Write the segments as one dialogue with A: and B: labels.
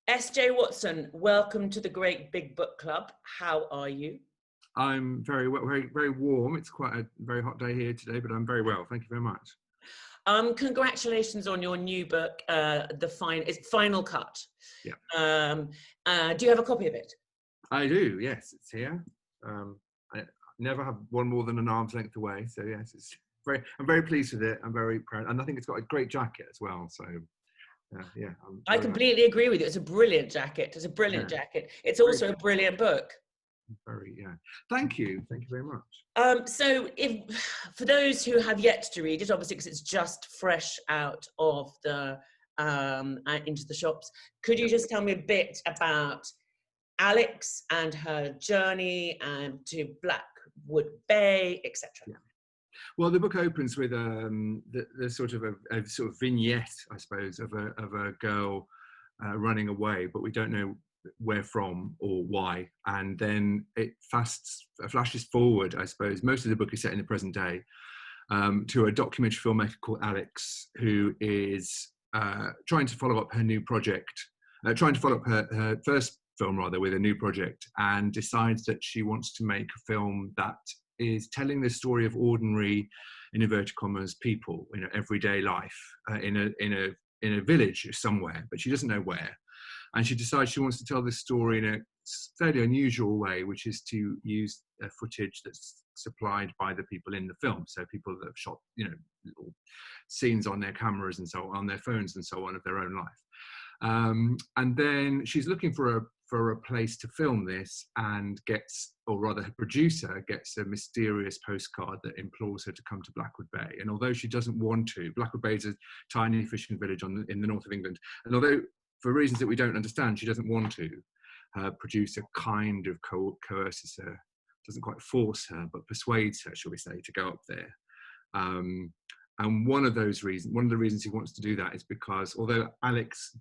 A: S.J. Watson, welcome to the Great Big Book Club. How are you?
B: I'm very well, very warm. It's quite a very hot day here today, but I'm very well. Thank you very much.
A: Congratulations on your new book, it's Final Cut.
B: Yeah.
A: Do you have a copy of it?
B: I do. Yes, it's here. I never have one more than an arm's length away. So yes, I'm very pleased with it. I'm very proud, and I think it's got a great jacket as well. So yeah.
A: I completely agree with you. It's a brilliant jacket. It's a brilliant jacket. It's also a brilliant book.
B: Yeah. Thank you very much.
A: So for those who have yet to read it, obviously because it's just fresh out of the into the shops, could you just tell me a bit about Alex and her journey and to Blackwood Bay, etc.?
B: Yeah. Well, the book opens with the sort of a sort of vignette, I suppose, of a girl running away, but we don't know where from or why. And then it flashes forward, I suppose. Most of the book is set in the present day, to a documentary filmmaker called Alex, who is trying to follow up her new project, trying to follow up her first film rather with a new project, and decides that she wants to make a film that is telling the story of ordinary, in inverted commas, people, everyday life in a village somewhere, but she doesn't know where. And she decides she wants to tell this story in a fairly unusual way, which is to use footage that's supplied by the people in the film. So people that have shot, little scenes on their cameras and so on their phones and so on of their own life. And then she's looking for a place to film this, and her producer gets a mysterious postcard that implores her to come to Blackwood Bay. And although she doesn't want to, Blackwood Bay is a tiny fishing village in the north of England. And although, for reasons that we don't understand, she doesn't want to, her producer kind of coerces her, doesn't quite force her, but persuades her, shall we say, to go up there. And one of the reasons he wants to do that is because although Alex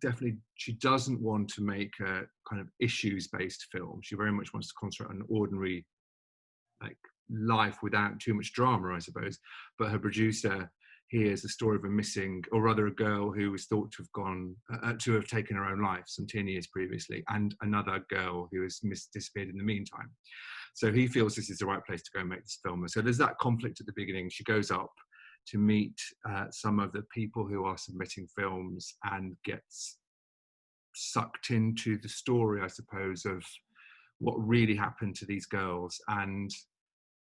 B: she doesn't want to make a kind of issues-based film, she very much wants to concentrate on ordinary life without too much drama, I suppose. But her producer hears the story of a girl who was thought to have gone, to have taken her own life some 10 years previously, and another girl who has disappeared in the meantime. So he feels this is the right place to go and make this film. So there's that conflict at the beginning. She goes up to meet some of the people who are submitting films and gets sucked into the story, I suppose, of what really happened to these girls. And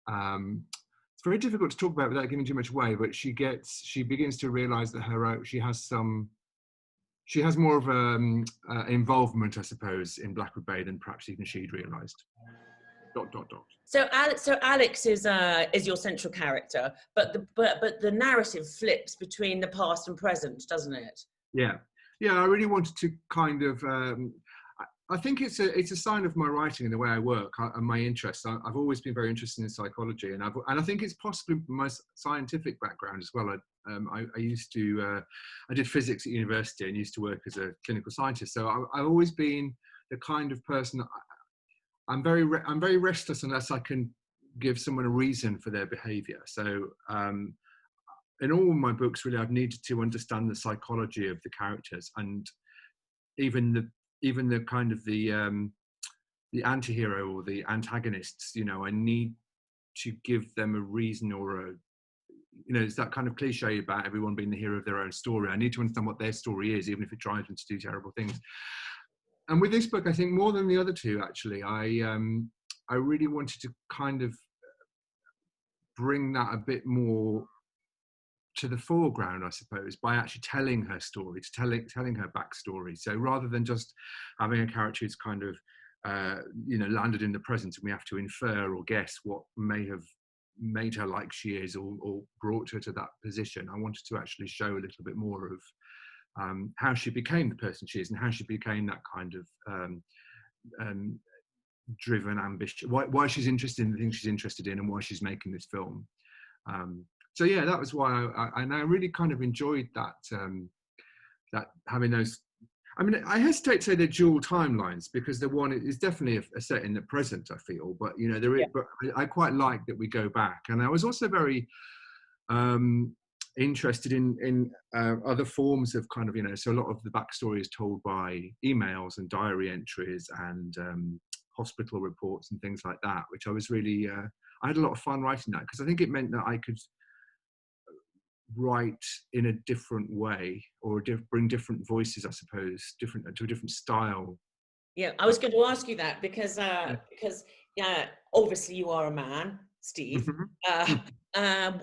B: it's very difficult to talk about without giving too much away, but she begins to realize that she has more of involvement, I suppose, in Blackwood Bay than perhaps even she'd realized. ...
A: So Alex is your central character, but the narrative flips between the past and present, doesn't it?
B: Yeah. I really wanted to kind of. I think it's a sign of my writing and the way I work and my interests. I've always been very interested in psychology, and I think it's possibly my scientific background as well. I used to I did physics at university and used to work as a clinical scientist. So I've always been the kind of person. I'm very restless unless I can give someone a reason for their behaviour. So in all my books, really, I've needed to understand the psychology of the characters, and even the kind of the anti-hero or the antagonists. I need to give them a reason or it's that kind of cliche about everyone being the hero of their own story. I need to understand what their story is, even if it drives them to do terrible things. And with this book, I think more than the other two, actually, I really wanted to kind of bring that a bit more to the foreground, I suppose, by actually telling her story, telling her backstory. So rather than just having a character who's kind of, landed in the present and we have to infer or guess what may have made her like she is or brought her to that position, I wanted to actually show a little bit more of how she became the person she is and how she became that kind of driven ambition, why she's interested in the things she's interested in and why she's making this film. So yeah, that was why I really kind of enjoyed that having those. I mean, I hesitate to say they're dual timelines because the one is definitely a set in the present, I feel, but there is. Yeah. But I quite like that we go back, and I was also very interested in other forms of kind of, you know, so a lot of the backstory is told by emails and diary entries and hospital reports and things like that, which I was really, I had a lot of fun writing that, because I think it meant that I could write in a different way, or bring different voices, I suppose, to a different style.
A: Yeah, I was going to ask you that because yeah, obviously you are a man, Steve.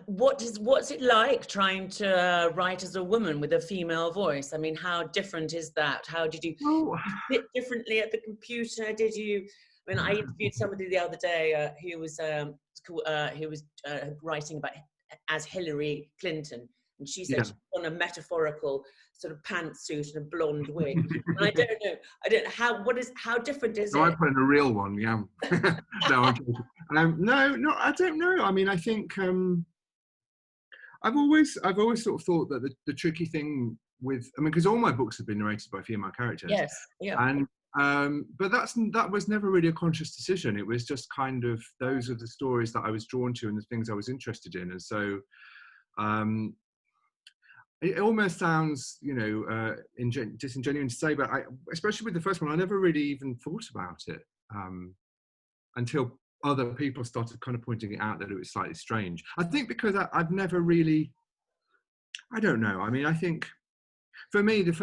A: What's it like trying to write as a woman with a female voice? I mean, how different is that? How did you
B: Well,
A: sit differently at the computer? Did you? I mean, I interviewed somebody the other day who was writing about as Hillary Clinton, and she said
B: yeah.
A: she was on a metaphorical sort of pantsuit and a blonde wig. And I don't know how different is
B: No, I
A: it?
B: put in a real one, yeah. No, I'm joking. No, I don't know. I mean, I think I've always sort of thought that the tricky thing with, I mean, because all my books have been narrated by female characters,
A: Yes, yeah.
B: and but that was never really a conscious decision. It was just kind of, those are the stories that I was drawn to and the things I was interested in, and so it almost sounds, you know, disingenuous to say, but especially with the first one, I never really even thought about it until other people started kind of pointing it out that it was slightly strange. I think because I've never really, I don't know. I mean, I think for me, the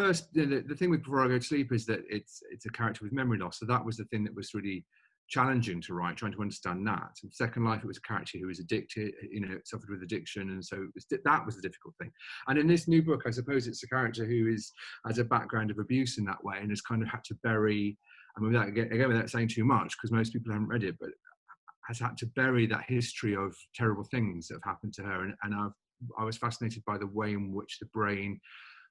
B: thing with Before I Go to Sleep is that it's a character with memory loss. So that was the thing that was really challenging to write, trying to understand that. And Second Life, it was a character who was addicted, you know, suffered with addiction, and so that was the difficult thing. And in this new book, I suppose it's a character who has a background of abuse in that way, and has kind of had to bury, I mean, without saying too much, because most people haven't read it, but has had to bury that history of terrible things that have happened to her. And I was fascinated by the way in which the brain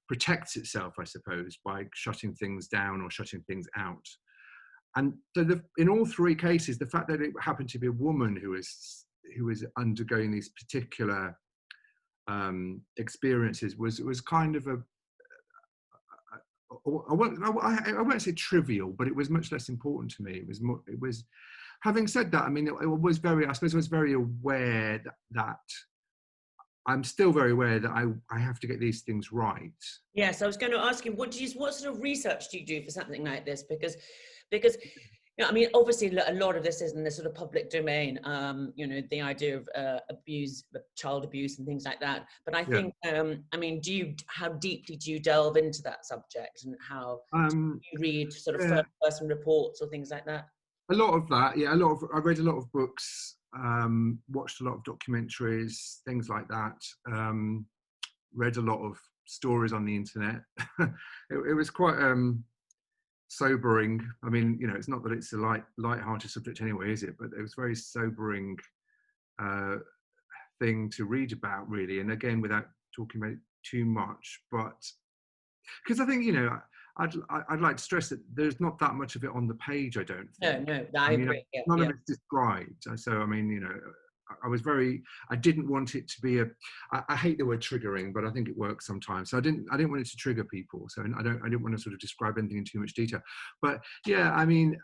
B: protects itself, I suppose, by shutting things down or shutting things out. And so in all three cases, the fact that it happened to be a woman who was undergoing these particular experiences was kind of I won't say trivial, but it was much less important to me. It was. Having said that, I mean, I was very aware that I'm still very aware that I have to get these things right.
A: Yes, I was going to ask you, what sort of research do you do for something like this? Because you know, I mean, obviously a lot of this is in the sort of public domain, you know, the idea of abuse, child abuse and things like that. But I think, I mean, how deeply do you delve into that subject, and how do you read sort of first-person reports or things like that?
B: A lot of that, yeah. I read a lot of books, watched a lot of documentaries, things like that. Read a lot of stories on the internet. It was quite sobering. I mean, you know, it's not that it's a light-hearted subject anyway, is it? But it was a very sobering thing to read about, really. And again, without talking about it too much, but because I think, you know, I'd like to stress that there's not that much of it on the page, I don't think.
A: No, I agree.
B: None of it's described. So, I mean, you know, I didn't want it to be I hate the word triggering, but I think it works sometimes. So I didn't want it to trigger people. So I didn't want to sort of describe anything in too much detail. But yeah, I mean,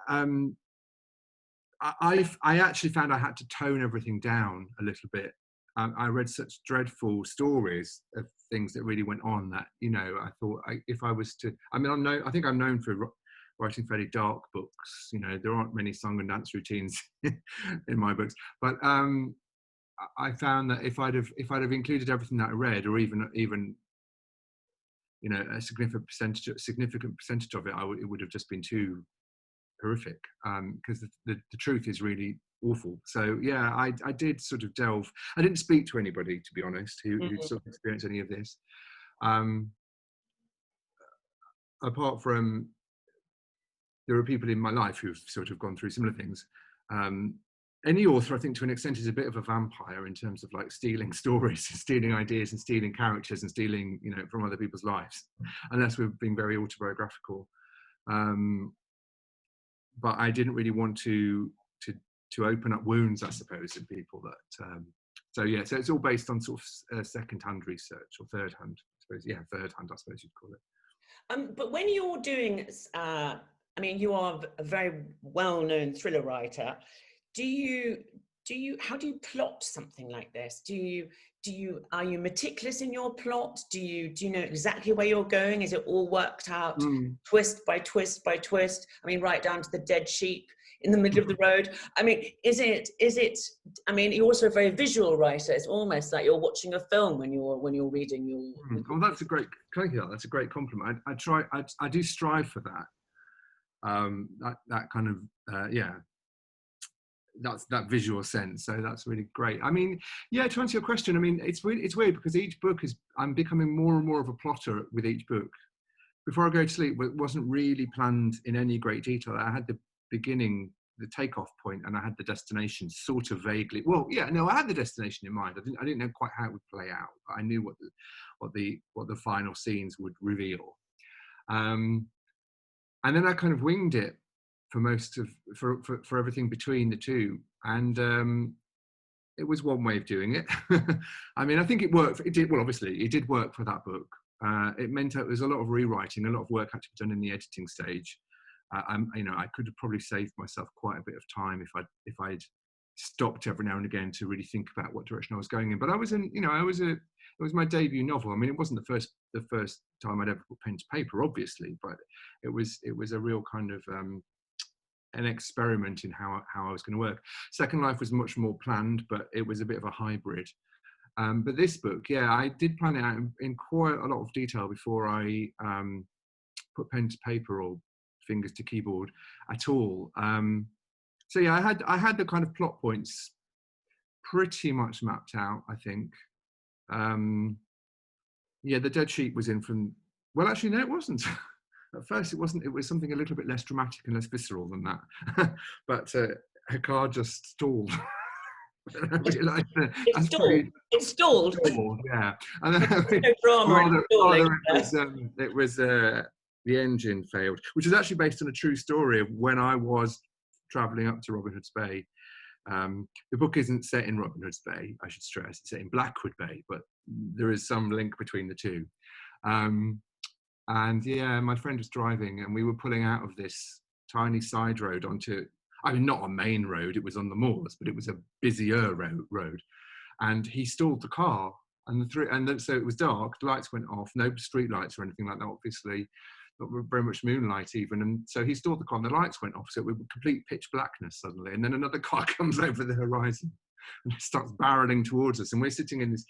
B: I actually found I had to tone everything down a little bit. I read such dreadful stories of things that really went on that, you know, I thought if I was to, I mean, I think I'm known for writing fairly dark books. You know, there aren't many song and dance routines in my books, but I found that if I'd have included everything that I read, or even you know, a significant percentage of it, it would have just been too horrific, because the truth is really awful. So yeah, I did sort of delve. I didn't speak to anybody, to be honest, who'd sort of experienced any of this, apart from there are people in my life who've sort of gone through similar things. Any author, I think, to an extent, is a bit of a vampire in terms of like stealing stories, stealing ideas, and stealing characters, and stealing, you know, from other people's lives, unless we're being very autobiographical. But I didn't really want to open up wounds, I suppose, in people that. So yeah, so it's all based on sort of second-hand research, or third-hand, I suppose. Yeah, third-hand, I suppose you'd call it.
A: But when you're doing, I mean, you are a very well-known thriller writer. Do you how do you plot something like this? Are you meticulous in your plot? Do you know exactly where you're going? Is it all worked out twist by twist by twist? I mean, right down to the dead sheep in the middle of the road. I mean, is it, I mean, you're also a very visual writer. It's almost like you're watching a film when you're reading your.
B: Well, that's a great, thank you. That's a great compliment. I do strive for that. That kind of, yeah, that's that visual sense. So that's really great. I mean, yeah, to answer your question, I mean, it's weird because each book I'm becoming more and more of a plotter with each book. Before I Go to Sleep, it wasn't really planned in any great detail. I had the beginning, the takeoff point, and I had the destination sort of vaguely. Well, yeah, no, I had the destination in mind. I didn't know quite how it would play out, but I knew what the final scenes would reveal. And then I kind of winged it for everything between the two, and it was one way of doing it. I mean, I think it worked. It did, well, obviously it did work for that book. It meant there was a lot of rewriting, a lot of work had to be done in the editing stage. You know, I could have probably saved myself quite a bit of time if I'd stopped every now and again to really think about what direction I was going in. But I was in, you know, it was my debut novel. I mean, it wasn't the first time I'd ever put pen to paper, obviously, but it was a real kind of an experiment in how I was going to work. Second Life was much more planned, but it was a bit of a hybrid. But this book, yeah, I did plan it out in quite a lot of detail before I put pen to paper or fingers to keyboard at all. So yeah, I had the kind of plot points pretty much mapped out, I think. Yeah, the dead sheep was in from, well, actually, no, it wasn't. At first, it wasn't. It was something a little bit less dramatic and less visceral than that. But her car just stalled. I realised
A: It stalled.
B: Yeah, and then,
A: no drama.
B: it was the engine failed, which is actually based on a true story of when I was travelling up to Robin Hood's Bay. The book isn't set in Robin Hood's Bay, I should stress. It's set in Blackwood Bay, but there is some link between the two. And yeah, my friend was driving and we were pulling out of this tiny side road onto, I mean, not a main road, it was on the moors, but it was a busier road. And he stalled the car, and so it was dark, the lights went off, no street lights or anything like that, obviously, not very much moonlight even. And so he stalled the car and the lights went off, so it was complete pitch blackness suddenly. And then another car comes over the horizon and starts barreling towards us. And we're sitting in this,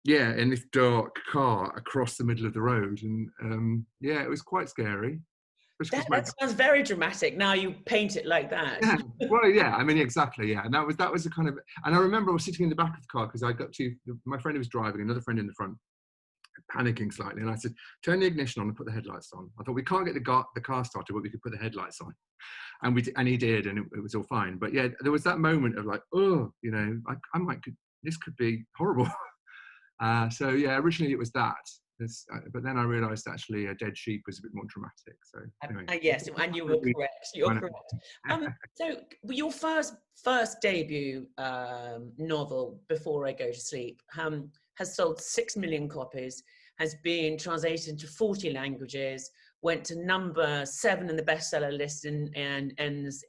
B: yeah, in this dark car across the middle of the road. And yeah, it was quite scary.
A: That sounds very dramatic. Now you paint it like that.
B: Yeah, well, yeah, I mean, exactly, yeah. And that was a kind of, and I remember I was sitting in the back of the car because my friend who was driving, another friend in the front, panicking slightly. And I said, turn the ignition on and put the headlights on. I thought, we can't get the car started, but we could put the headlights on. And he did, and it was all fine. But yeah, there was that moment of like, oh, you know, this could be horrible. So yeah, originally it was that. But then I realised actually a dead sheep was a bit more dramatic. So anyway.
A: Yes, and you were correct. You're correct. So your first debut novel, Before I Go to Sleep, has sold 6 million copies, has been translated into 40 languages, went to number 7 in the bestseller list in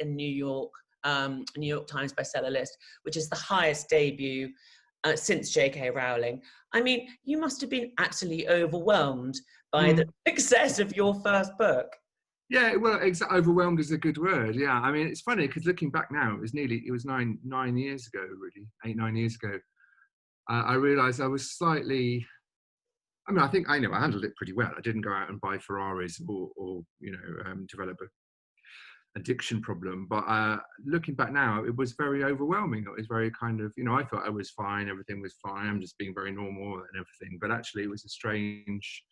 A: New York, New York Times bestseller list, which is the highest debut since J.K. Rowling. I mean, you must have been absolutely overwhelmed by the success of your first book.
B: Yeah, well, overwhelmed is a good word. Yeah, I mean, it's funny because looking back now, it was 9 years ago, really, 8-9 years ago. I realised I was slightly. I mean, I handled it pretty well. I didn't go out and buy Ferraris or you know, develop a addiction problem. But looking back now, it was very overwhelming. It was very kind of, you know, I thought I was fine, everything was fine, I'm just being very normal and everything. But actually, it was a strange,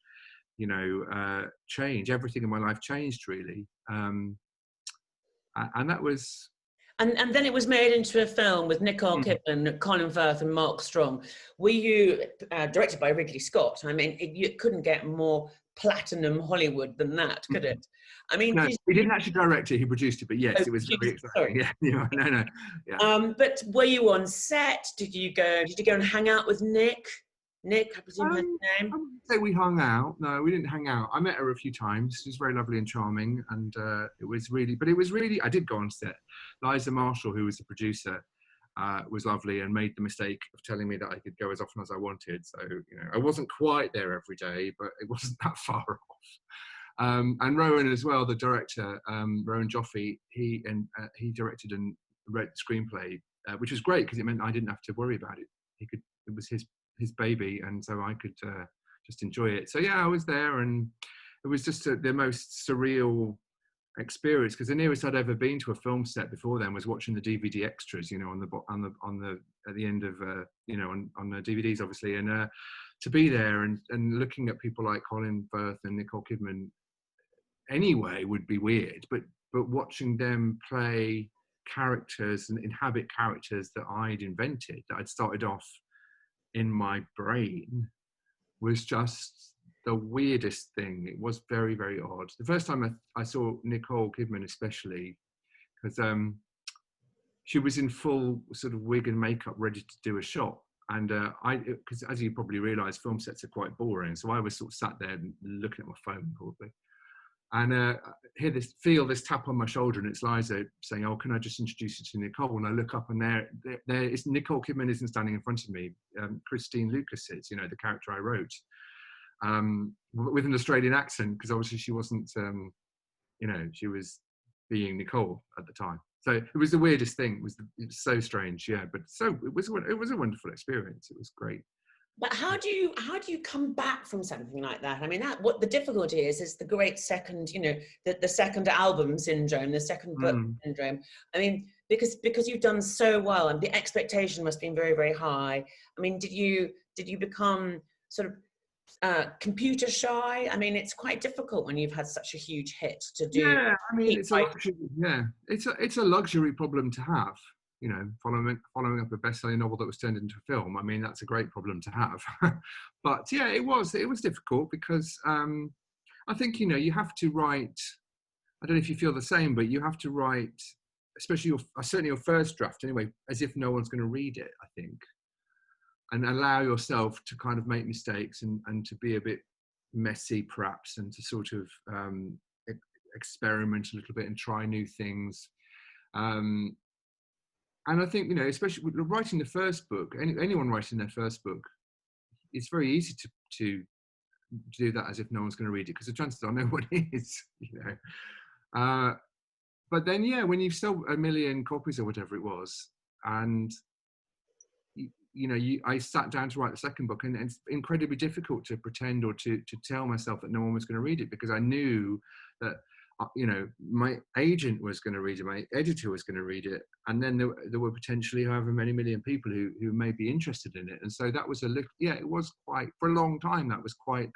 B: you know, change. Everything in my life changed really, and that was.
A: And then it was made into a film with Nicole Kidman, Colin Firth and Mark Strong. Were you directed by Ridley Scott? I mean, you couldn't get more platinum Hollywood than that, could it? I mean,
B: no, he didn't actually direct it; he produced it. But yes, it was very exciting.
A: Sorry.
B: Yeah, no. Yeah.
A: But were you on set? Did you go and hang out with Nick? Nick, I presume her
B: I
A: name.
B: wouldn't say we hung out. No, we didn't hang out. I met her a few times. She was very lovely and charming, and it was really. I did go on set. Liza Marshall, who was the producer, was lovely and made the mistake of telling me that I could go as often as I wanted. So I wasn't quite there every day, but it wasn't that far off. And Rowan as well, the director, Rowan Joffe, he directed and wrote the screenplay, which was great because it meant I didn't have to worry about it. It was his baby, and so I could just enjoy it. So yeah, I was there, and it was just the most surreal experience, because the nearest I'd ever been to a film set before then was watching the DVD extras, on the at the end of on the DVDs obviously, and to be there and looking at people like Colin Firth and Nicole Kidman anyway would be weird, but watching them play characters and inhabit characters that I'd invented, that I'd started off in my brain, was just the weirdest thing. It was very, very odd. The first time I saw Nicole Kidman, especially, because she was in full sort of wig and makeup, ready to do a shot. And because as you probably realise, film sets are quite boring. So I was sort of sat there looking at my phone probably. And feel this tap on my shoulder, and it's Liza saying, "Oh, can I just introduce you to Nicole?" And I look up, and there is Nicole Kidman isn't standing in front of me. Christine Lucas is, the character I wrote, with an Australian accent, because obviously she wasn't, she was being Nicole at the time. So it was the weirdest thing. It was so strange, yeah. But it was a wonderful experience. It was great.
A: But how do you come back from something like that? I mean, what the difficulty is the great second, the second album syndrome, the second book syndrome. I mean, because you've done so well, and the expectation must have been very, very high. I mean, did you become sort of computer shy? I mean, it's quite difficult when you've had such a huge hit to do.
B: Yeah, I mean, it's a luxury. Yeah, it's a luxury problem to have. Following up a best-selling novel that was turned into a film. I mean, that's a great problem to have. But yeah, it was difficult because I think you have to write. I don't know if you feel the same, but you have to write, especially certainly your first draft anyway, as if no one's going to read it. I think, and allow yourself to kind of make mistakes and to be a bit messy perhaps, and to sort of experiment a little bit and try new things. And I think, especially writing the first book, anyone writing their first book, it's very easy to do that as if no one's going to read it, because the chances are no one is, But then, yeah, when you've sold 1 million copies or whatever it was, and, I sat down to write the second book, and it's incredibly difficult to pretend or to tell myself that no one was going to read it, because I knew that, my agent was going to read it, my editor was going to read it, and then there were potentially however many million people who may be interested in it. And so that was it was quite, for a long time, that was quite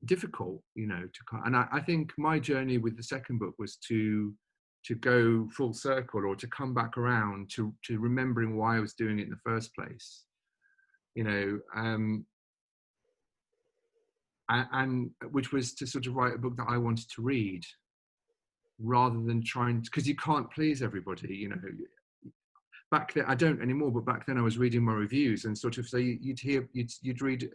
B: difficult, and I think my journey with the second book was to go full circle, or to come back around to remembering why I was doing it in the first place, and which was to sort of write a book that I wanted to read, rather than trying, because you can't please everybody, Back then, I don't anymore, but back then I was reading my reviews, and sort of, so you'd read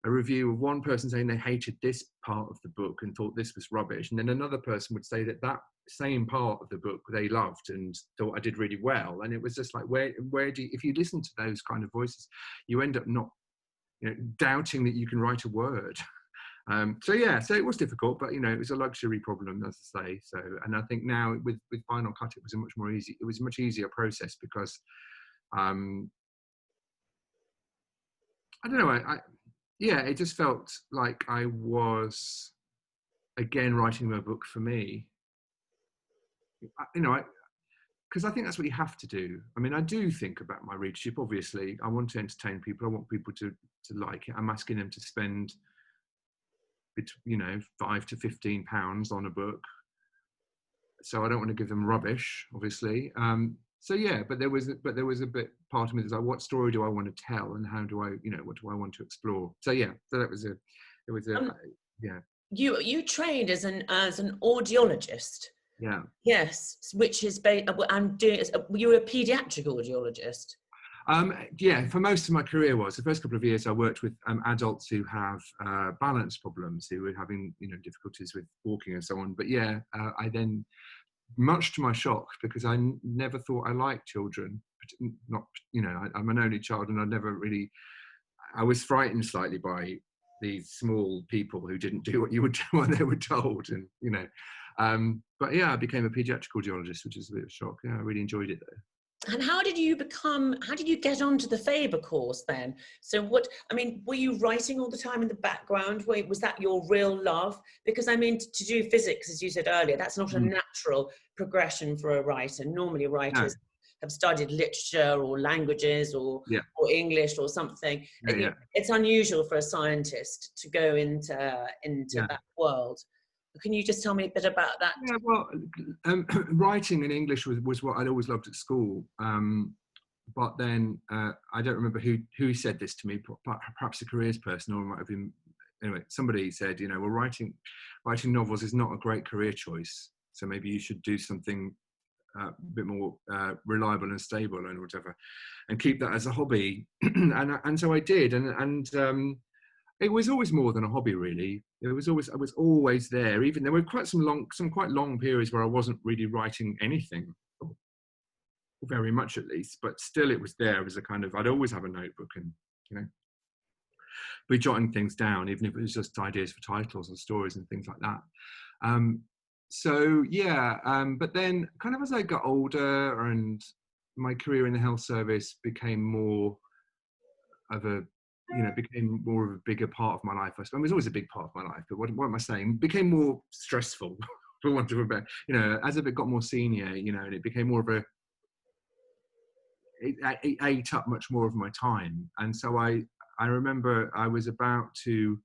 B: a review of one person saying they hated this part of the book and thought this was rubbish, and then another person would say that same part of the book they loved and thought I did really well. And it was just like, where do you, if you listen to those kind of voices, you end up not, doubting that you can write a word. So it was difficult, but it was a luxury problem, as I say. So, and I think now with Final Cut, it was a much easier process, because I don't know, it just felt like I was again writing a book for me. Because I think that's what you have to do. I mean, I do think about my readership, obviously. I want to entertain people. I want people to like it. I'm asking them to spend, £5 to £15 on a book. So I don't want to give them rubbish, obviously. But there was a bit part of me that's like, what story do I want to tell, and how do I, what do I want to explore? So
A: You trained as an audiologist.
B: Yeah.
A: Yes, which is you were a paediatric audiologist.
B: Yeah, for most of my career the first couple of years I worked with adults who have balance problems, who were having difficulties with walking and so on. But yeah, I then, much to my shock, because I never thought I liked children. Not I'm an only child, and I was frightened slightly by these small people who didn't do what they were told, and but yeah, I became a pediatric audiologist, which is a bit of a shock. Yeah, I really enjoyed it though.
A: And how did you get onto the Faber course then? So were you writing all the time in the background? Was that your real love? Because to do physics, as you said earlier, that's not a natural progression for a writer. Normally writers have studied literature or languages or English or something. It's unusual for a scientist to go into that world. Can you just tell me a bit about that?
B: Yeah, well, writing in English was what I'd always loved at school. But then I don't remember who said this to me, perhaps a careers person, or it might have been, anyway, somebody said, well, writing novels is not a great career choice. So maybe you should do something a bit more reliable and stable and whatever, and keep that as a hobby. and so I did. And it was always more than a hobby, really. I was always there. Even there were some quite long periods where I wasn't really writing anything, or very much at least. But still, it was there as a kind of. I'd always have a notebook and be jotting things down, even if it was just ideas for titles and stories and things like that. But then, kind of as I got older and my career in the health service became more of a became more of a bigger part of my life. I suppose it was always a big part of my life, but what am I saying? Became more stressful, for want of a better, as it got more senior, and it became more of it ate up much more of my time. And so I remember I was about to,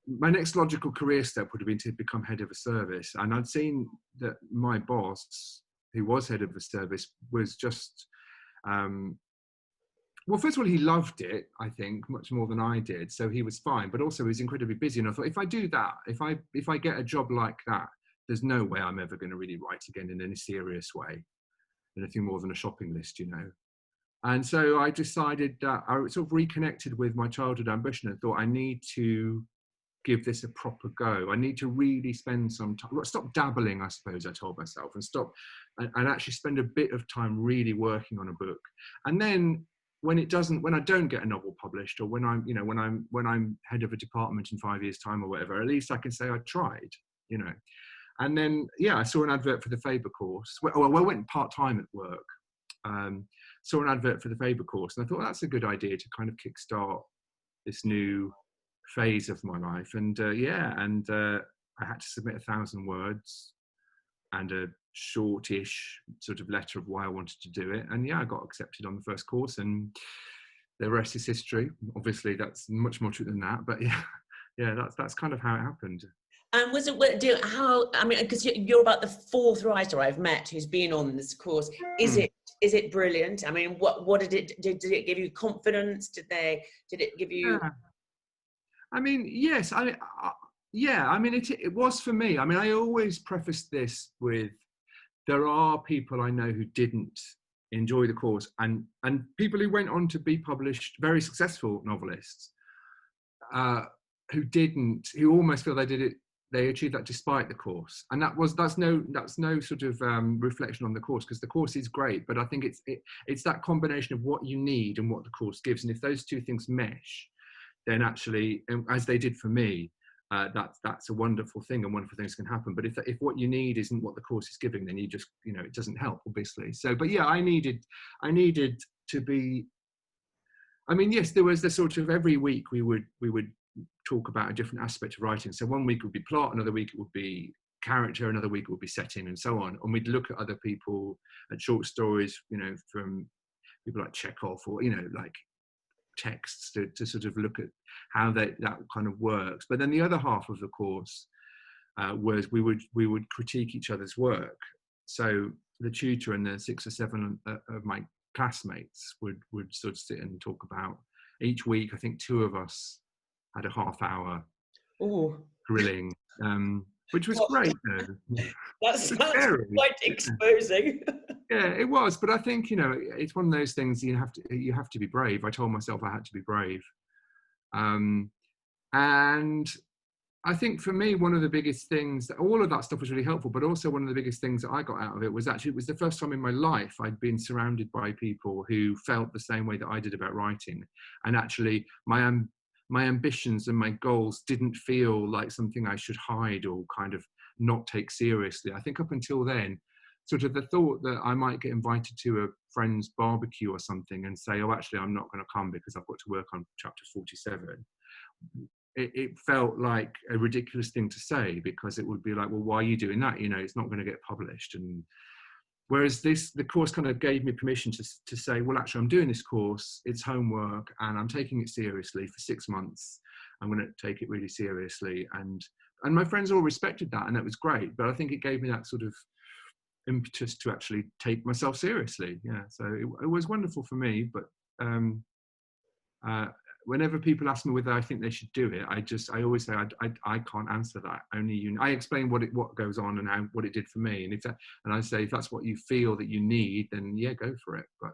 B: my next logical career step would have been to become head of a service. And I'd seen that my boss, who was head of the service, was just, well, first of all, he loved it, I think, much more than I did. So he was fine, but also he was incredibly busy. And I thought, if I do that, if I get a job like that, there's no way I'm ever going to really write again in any serious way, anything more than a shopping list, And so I decided that I sort of reconnected with my childhood ambition and thought, I need to give this a proper go. I need to really spend some time, stop dabbling, I suppose I told myself, and actually spend a bit of time really working on a book. And then when I don't get a novel published, or when I'm head of a department in 5 years' time or whatever, at least I can say I tried, And then, I saw an advert for the Faber course. I went part-time at work. Saw an advert for the Faber course, and I thought, well, that's a good idea to kind of kickstart this new phase of my life. And I had to submit 1,000 words and a shortish sort of letter of why I wanted to do it. And I got accepted on the first course, and the rest is history. Obviously, that's much more true than that, but that's kind of how it happened.
A: And was it because you're about the fourth writer I've met who's been on this course. Is it brilliant? What did it give you confidence? Did it give you?
B: Yes. It was for me. I always preface this with, there are people I know who didn't enjoy the course, and people who went on to be published, very successful novelists, who almost feel they achieved that despite the course. And that's no sort of reflection on the course, because the course is great, but I think it's that combination of what you need and what the course gives. And if those two things mesh, then actually, as they did for me, that's a wonderful thing, and wonderful things can happen. But if what you need isn't what the course is giving, then you just, it doesn't help, obviously. So, but I needed to be, yes, there was the sort of, every week we would talk about a different aspect of writing. So one week would be plot, another week it would be character, another week it would be setting, and so on. And we'd look at other people, at short stories, from people like Chekhov, or, like texts, to sort of look at how that kind of works. But then the other half of the course was we would critique each other's work. So the tutor and the 6 or 7 of my classmates would sort of sit and talk about, each week, I think 2 of us had a half-hour grilling. which was great though.
A: That
B: It's
A: sounds
B: scary.
A: quite exposing.
B: Yeah, it was, but I think, you know, it's one of those things you have to be brave. I told myself I had to be brave. And I think for me, one of the biggest things, all of that stuff was really helpful, but also one of the biggest things that I got out of it was actually, it was the first time in my life I'd been surrounded by people who felt the same way that I did about writing. And actually my ambitions and my goals didn't feel like something I should hide or kind of not take seriously. I think up until then, sort of the thought that I might get invited to a friend's barbecue or something and say, oh, actually, I'm not going to come because I've got to work on chapter 47. It felt like a ridiculous thing to say, because it would be like, well, why are you doing that? You know, it's not going to get published. And whereas the course kind of gave me permission to say, well, actually, I'm doing this course, it's homework, and I'm taking it seriously for 6 months. I'm going to take it really seriously. And my friends all respected that, and that was great. But I think it gave me that sort of impetus to actually take myself seriously. Yeah, so it was wonderful for me. But whenever people ask me whether I think they should do it, I always say I can't answer that. Only you. I explain what goes on and what it did for me, and I say if that's what you feel that you need, then yeah, go for it. But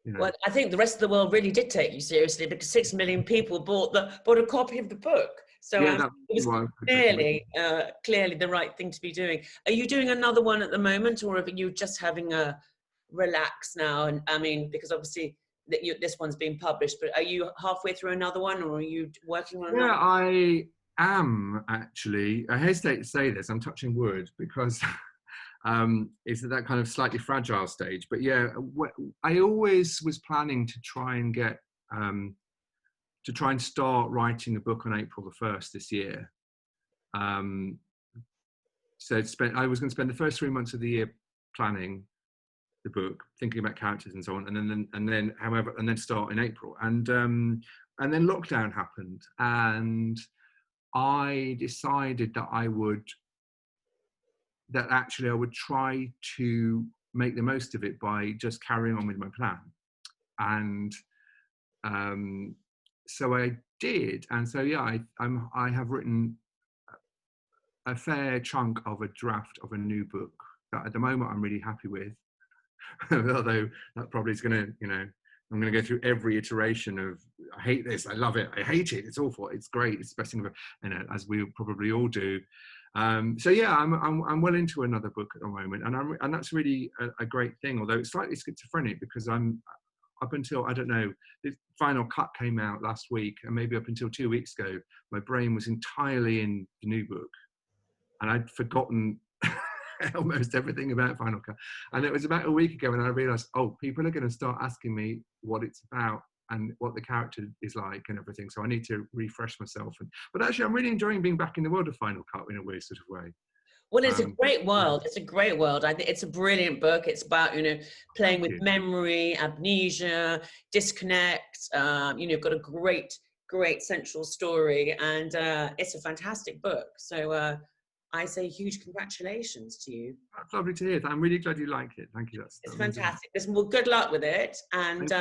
B: you know.
A: Well, I think the rest of the world really did take you seriously, because 6 million people bought a copy of the book. So
B: Yeah,
A: it was clearly the right thing to be doing. Are you doing another one at the moment, or are you just having a relax now? And I mean, because obviously this one's being published, but are you halfway through another one, or are you working on another?
B: Yeah, I am actually. I hesitate to say this. I'm touching wood because it's at that kind of slightly fragile stage. But yeah, I always was planning to try and get start writing a book on April the 1st this year. So I was going to spend the first 3 months of the year planning the book, thinking about characters and so on, and then start in April. And then lockdown happened, and I decided that I would try to make the most of it by just carrying on with my plan. And so I did. And so yeah, I have written a fair chunk of a draft of a new book that at the moment I'm really happy with. Although that probably is going to, you know, I'm going to go through every iteration of I hate this, I love it, I hate it, it's awful, it's great, it's the best thing ever, you know, as we probably all do. So yeah, I'm well into another book at the moment, and that's really a great thing. Although it's slightly schizophrenic, because I'm up until, I don't know, the final cut came out last week, and maybe up until 2 weeks ago, my brain was entirely in the new book, and I'd forgotten almost everything about Final Cut. And it was about a week ago when I realized, oh, people are going to start asking me what it's about and what the character is like and everything. So I need to refresh myself. But actually, I'm really enjoying being back in the world of Final Cut in a weird sort of way.
A: Well, it's a great world. It's a great world. I think it's a brilliant book. It's about, you know, playing with memory, amnesia, disconnect. You've got a great central story, and it's a fantastic book. So I say huge congratulations to you.
B: That's lovely to hear. I'm really glad you like it. Thank you.
A: It's fantastic. Listen, well, good luck with it, and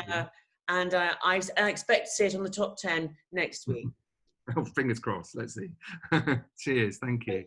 A: I expect to see it on the top 10 next week.
B: Oh, fingers crossed. Let's see. Cheers. Thank you.